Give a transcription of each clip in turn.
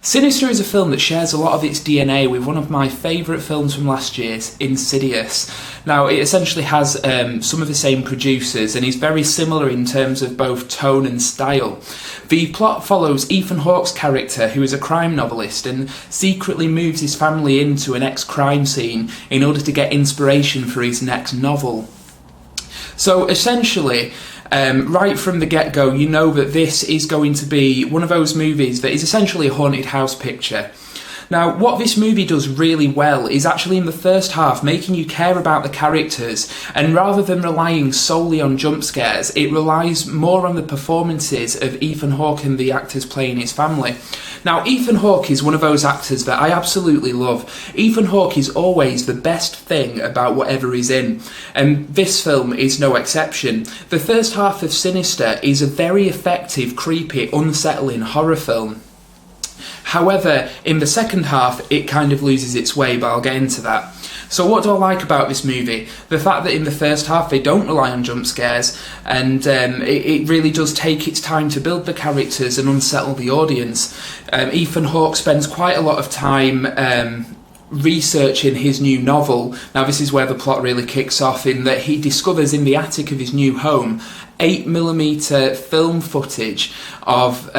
Sinister is a film that shares a lot of its DNA with one of my favourite films from last year's, Insidious. Now, it essentially has some of the same producers and is very similar in terms of both tone and style. The plot follows Ethan Hawke's character, who is a crime novelist and secretly moves his family into an ex-crime scene in order to get inspiration for his next novel. So essentially, right from the get-go, you know that this is going to be one of those movies that is essentially a haunted house picture. Now, what this movie does really well is actually in the first half making you care about the characters, and rather than relying solely on jump scares, it relies more on the performances of Ethan Hawke and the actors playing his family. Now, Ethan Hawke is one of those actors that I absolutely love. Ethan Hawke is always the best thing about whatever he's in, and this film is no exception. The first half of Sinister is a very effective, creepy, unsettling horror film. However, in the second half, it kind of loses its way, but I'll get into that. So what do I like about this movie? The fact that in the first half they don't rely on jump scares, and it really does take its time to build the characters and unsettle the audience. Ethan Hawke spends quite a lot of time researching his new novel. Now, this is where the plot really kicks off, in that he discovers in the attic of his new home 8mm film footage of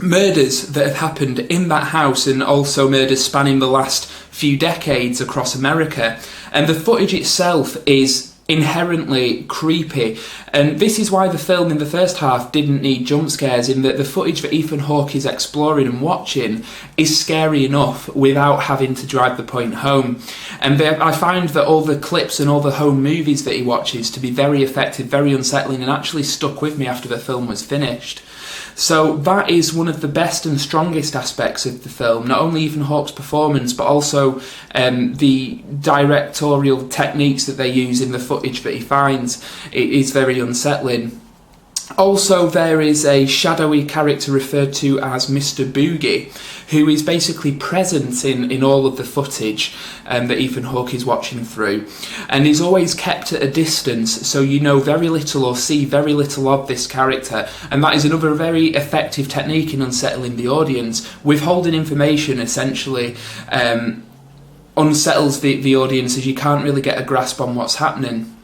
murders that have happened in that house, and also murders spanning the last few decades across America. And the footage itself is inherently creepy, and this is why the film in the first half didn't need jump scares, in that the footage that Ethan Hawke is exploring and watching is scary enough without having to drive the point home. And I find that all the clips and all the home movies that he watches to be very effective, very unsettling, and actually stuck with me after the film was finished. So that is one of the best and strongest aspects of the film, not only Ethan Hawke's performance, but also the directorial techniques that they use in the footage that he finds. It is very unsettling. Also, there is a shadowy character referred to as Mr. Boogie, who is basically present in all of the footage that Ethan Hawke is watching through, and is always kept at a distance, so you know very little or see very little of this character. And that is another very effective technique in unsettling the audience. Withholding information essentially unsettles the audience, as you can't really get a grasp on what's happening.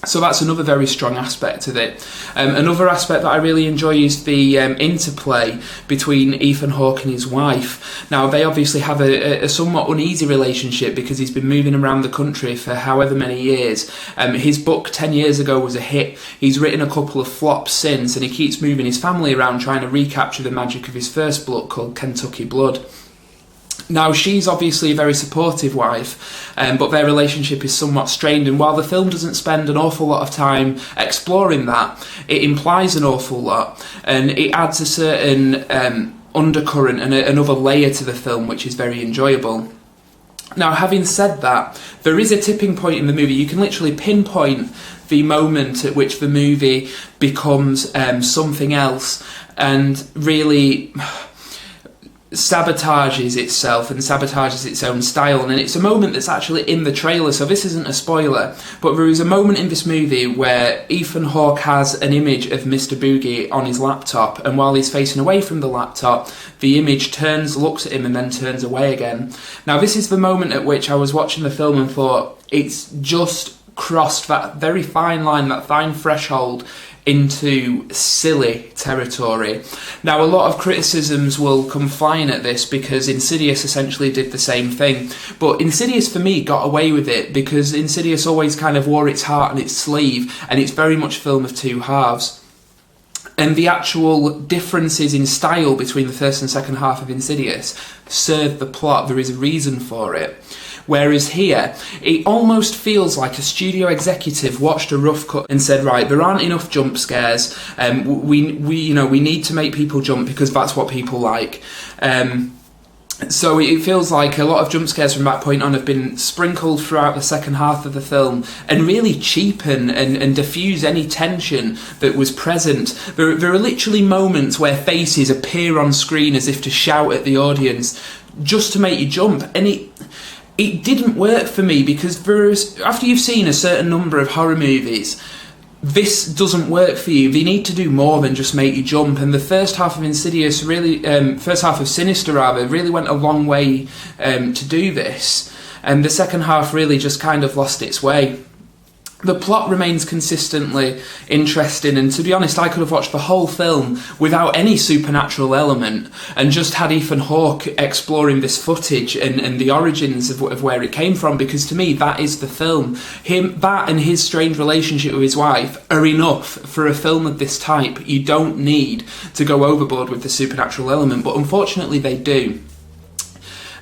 So that's another very strong aspect of it. Another aspect that I really enjoy is the interplay between Ethan Hawke and his wife. Now, they obviously have a somewhat uneasy relationship because he's been moving around the country for however many years. His book 10 years ago was a hit. He's written a couple of flops since, and he keeps moving his family around trying to recapture the magic of his first book called Kentucky Blood. Now, she's obviously a very supportive wife, but their relationship is somewhat strained, and while the film doesn't spend an awful lot of time exploring that, it implies an awful lot, and it adds a certain undercurrent and another layer to the film, which is very enjoyable. Now, having said that, there is a tipping point in the movie. You can literally pinpoint the moment at which the movie becomes something else, and really sabotages itself and sabotages its own style. And it's a moment that's actually in the trailer, so this isn't a spoiler, but there is a moment in this movie where Ethan Hawke has an image of Mr. Boogie on his laptop, and while he's facing away from the laptop, the image turns, looks at him, and then turns away again. Now, this is the moment at which I was watching the film and thought, it's just crossed that very fine line, that fine threshold into silly territory. Now, a lot of criticisms will come flying at this because Insidious essentially did the same thing, but Insidious for me got away with it because Insidious always kind of wore its heart on its sleeve, and it's very much a film of two halves. And the actual differences in style between the first and second half of Insidious serve the plot. There is a reason for it. Whereas here, it almost feels like a studio executive watched a rough cut and said, right, there aren't enough jump scares, we need to make people jump because that's what people like. So it feels like a lot of jump scares from that point on have been sprinkled throughout the second half of the film and really cheapen and diffuse any tension that was present. There are literally moments where faces appear on screen as if to shout at the audience just to make you jump, and it didn't work for me because after you've seen a certain number of horror movies, this doesn't work for you. They need to do more than just make you jump. And the first half of Insidious really, first half of Sinister rather, really went a long way to do this. And the second half really just kind of lost its way. The plot remains consistently interesting, and to be honest, I could have watched the whole film without any supernatural element and just had Ethan Hawke exploring this footage and the origins of where it came from, because to me that is the film. That and his strange relationship with his wife are enough for a film of this type. You don't need to go overboard with the supernatural element, but unfortunately they do.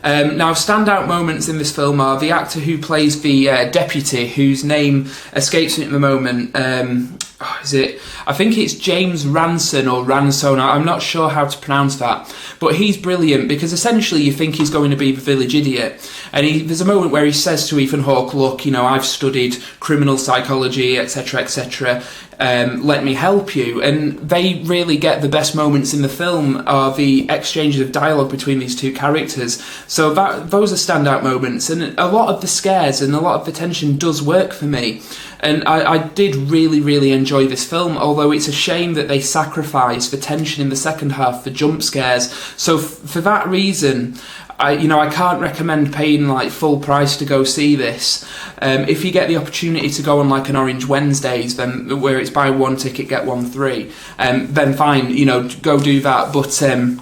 Now, standout moments in this film are the actor who plays the deputy, whose name escapes me at the moment. I think it's James Ranson or Ranson. I'm not sure how to pronounce that. But he's brilliant, because essentially you think he's going to be the village idiot. And there's a moment where he says to Ethan Hawke, look, you know, I've studied criminal psychology, etc., etc. Let me help you. And they really get the best moments in the film are the exchanges of dialogue between these two characters. So those are standout moments. And a lot of the scares and a lot of the tension does work for me. And I did really, really enjoy this film, although it's a shame that they sacrifice the tension in the second half for jump scares. So for that reason, I can't recommend paying like full price to go see this. If you get the opportunity to go on like an Orange Wednesdays, then where it's buy one ticket get one free, then fine, go do that. But it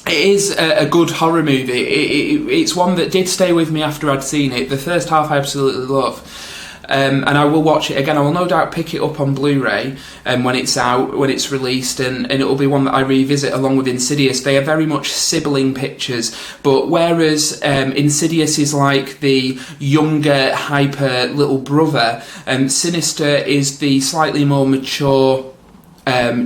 is a good horror movie. It's one that did stay with me after I'd seen it. The first half I absolutely love. And I will watch it again. I will no doubt pick it up on Blu-ray when it's out, when it's released, and it will be one that I revisit along with Insidious. They are very much sibling pictures, but whereas Insidious is like the younger, hyper little brother, Sinister is the slightly more mature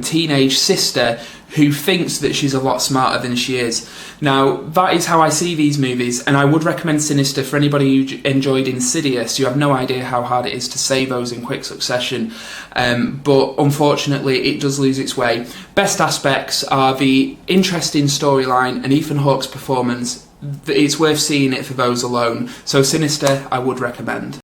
teenage sister who thinks that she's a lot smarter than she is. Now, that is how I see these movies, and I would recommend Sinister for anybody who enjoyed Insidious. You have no idea how hard it is to say those in quick succession, but unfortunately it does lose its way. Best aspects are the interesting storyline and Ethan Hawke's performance. It's worth seeing it for those alone. So Sinister, I would recommend.